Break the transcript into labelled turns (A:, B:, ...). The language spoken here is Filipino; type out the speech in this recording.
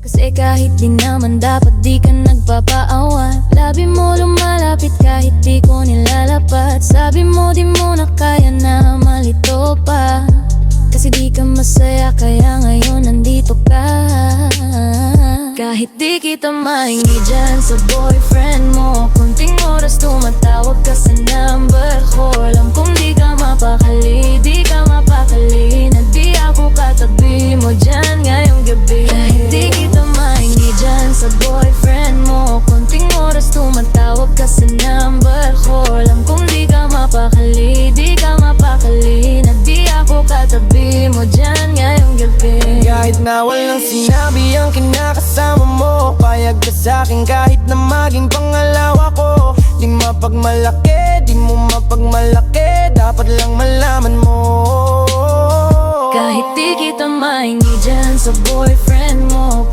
A: Kasi kahit di naman dapat di ka nagpapaawat. Labi mo lumalapit kahit di ko nilalapat. Sabi mo di mo na kaya na malito pa. Kasi di ka masaya kaya ngayon nandito ka. Kahit di kita maingi dyan sa boyfriend mo, kunting oras tumatawag ka sa number ko. Alam kong di ka mapakali, di ka mapakali, na di ako katabi mo dyan ngayong gabi. Kahit di kita maingi dyan sa boyfriend mo, kunting oras tumatawag ka sa number ko. Alam kong di ka mapakali, di ka mapakali, na di ako katabi mo dyan ngayong gabi.
B: Kahit na walang sinabi ang kinakasama mo, payag ka sa'kin kahit na maging pangalawa ko. Di mapagmalaki, di mo mapagmalaki, dapat lang malaman mo.
A: Kahit di kita maingi dyan sa boyfriend mo,